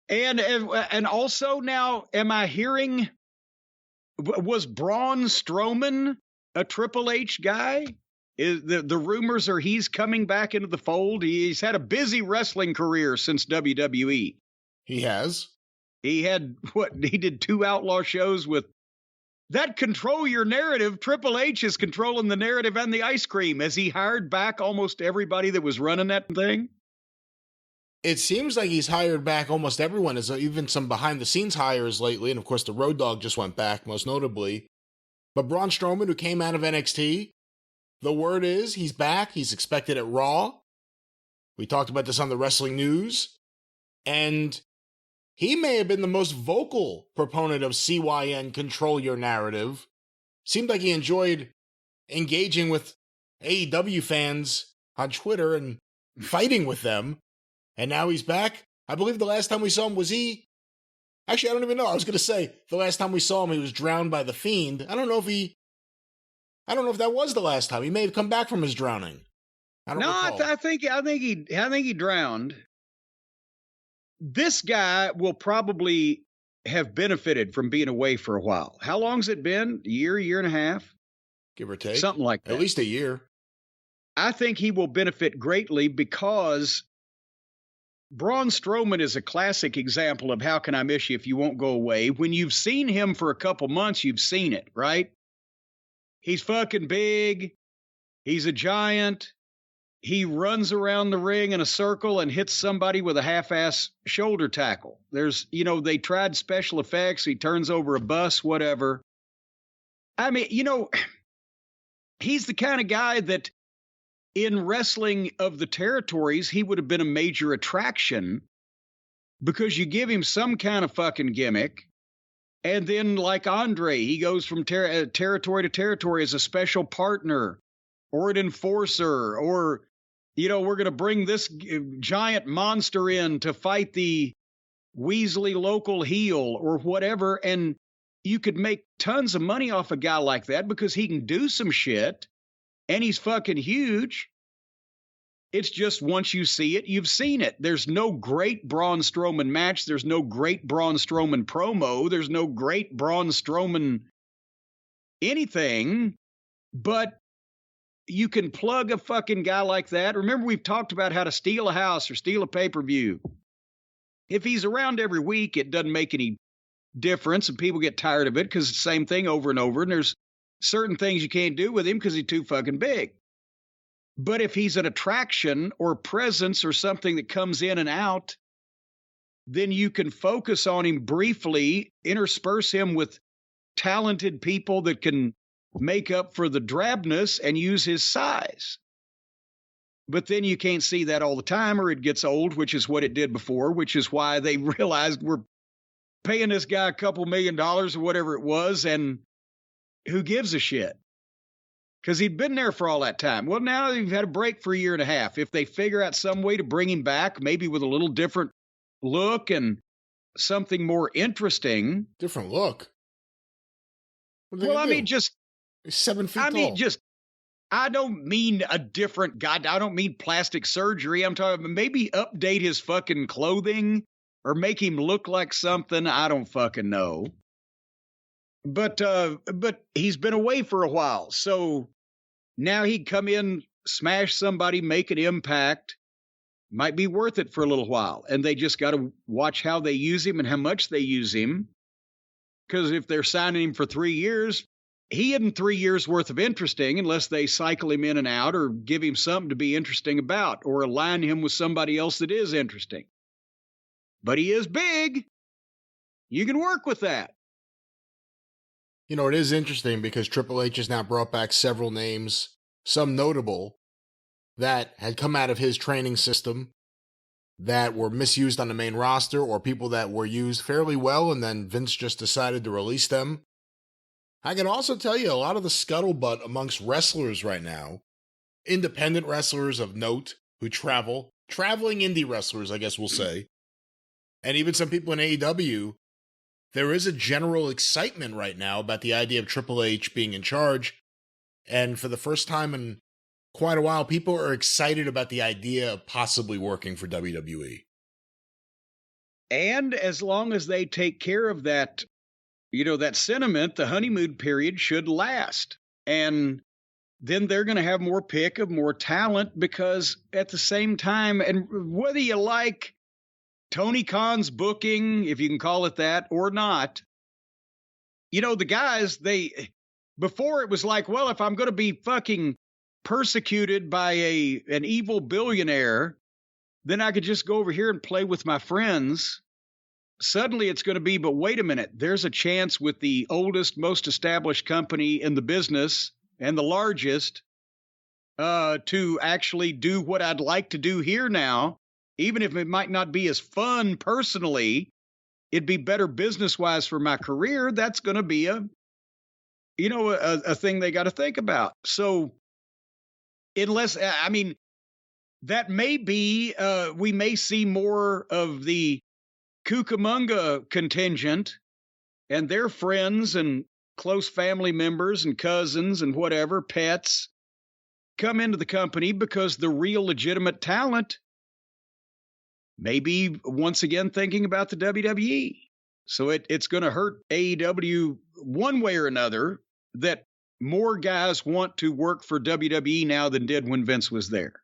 And also now, am I hearing, was Braun Strowman a Triple H guy? Is the rumors are he's coming back into the fold? He's had a busy wrestling career since WWE. He has. He had he did 2 Outlaw shows with that Control Your Narrative. Triple H is controlling the narrative and the ice cream. Has he hired back almost everybody that was running that thing? It seems like he's hired back almost everyone, as even some behind-the-scenes hires lately, and of course the Road Dogg just went back, most notably. But Braun Strowman, who came out of NXT, the word is he's back. He's expected at Raw. We talked about this on the Wrestling News. And he may have been the most vocal proponent of CYN, Control Your Narrative. Seemed like he enjoyed engaging with AEW fans on Twitter and fighting with them. And now he's back. I believe the last time we saw him was he... Actually, I don't even know. I was going to say, the last time we saw him, he was drowned by the Fiend. I don't know if that was the last time. He may have come back from his drowning. I don't recall. I think he drowned. This guy will probably have benefited from being away for a while. How long's it been? A year and a half? Give or take. Something like that. At least a year. I think he will benefit greatly because Braun Strowman is a classic example of how can I miss you if you won't go away. When you've seen him for a couple months, you've seen it, right? He's fucking big. He's a giant. He runs around the ring in a circle and hits somebody with a half-ass shoulder tackle. They tried special effects. He turns over a bus, whatever. I mean, he's the kind of guy that in wrestling of the territories, he would have been a major attraction because you give him some kind of fucking gimmick. And then like Andre, he goes from territory to territory as a special partner or an enforcer, or, we're going to bring this giant monster in to fight the Weasley local heel or whatever. And you could make tons of money off a guy like that because he can do some shit. And he's fucking huge. It's just once you see it, you've seen it. There's no great Braun Strowman match. There's no great Braun Strowman promo. There's no great Braun Strowman anything. But you can plug a fucking guy like that. Remember, we've talked about how to steal a house or steal a pay-per-view. If he's around every week, it doesn't make any difference, and people get tired of it because it's the same thing over and over, and there's certain things you can't do with him because he's too fucking big. But if he's an attraction or presence or something that comes in and out, then you can focus on him briefly, intersperse him with talented people that can make up for the drabness and use his size. But then you can't see that all the time or it gets old, which is what it did before, which is why they realized we're paying this guy $2 million or whatever it was, and who gives a shit? Because he'd been there for all that time. Well, now they've had a break for a year and a half. If they figure out some way to bring him back, maybe with a little different look and something more interesting. Different look? Well, I mean, just... He's 7 feet tall. I don't mean a different guy. I don't mean plastic surgery. I'm talking maybe update his fucking clothing or make him look like something. I don't fucking know. But he's been away for a while. So now he'd come in, smash somebody, make an impact. Might be worth it for a little while. And they just got to watch how they use him and how much they use him. Because if they're signing him for 3 years, he isn't 3 years worth of interesting unless they cycle him in and out or give him something to be interesting about or align him with somebody else that is interesting. But he is big. You can work with that. You know, it is interesting because Triple H has now brought back several names, some notable, that had come out of his training system that were misused on the main roster or people that were used fairly well and then Vince just decided to release them. I can also tell you a lot of the scuttlebutt amongst wrestlers right now, independent wrestlers of note who traveling indie wrestlers, I guess we'll say, and even some people in AEW, there is a general excitement right now about the idea of Triple H being in charge. And for the first time in quite a while, people are excited about the idea of possibly working for WWE. And as long as they take care of that, that sentiment, the honeymoon period should last. And then they're going to have more pick of more talent, because at the same time, and whether you like Tony Khan's booking, if you can call it that, or not, the guys, before it was like, well, if I'm going to be fucking persecuted by an evil billionaire, then I could just go over here and play with my friends. Suddenly it's going to be, but wait a minute, there's a chance with the oldest, most established company in the business and the largest to actually do what I'd like to do here now, even if it might not be as fun personally, it'd be better business-wise for my career. That's going to be a thing they got to think about. So unless, that may be, we may see more of the Cucamonga contingent and their friends and close family members and cousins and whatever, pets, come into the company, because the real legitimate talent may be once again thinking about the WWE. So it's going to hurt AEW one way or another that more guys want to work for WWE now than did when Vince was there.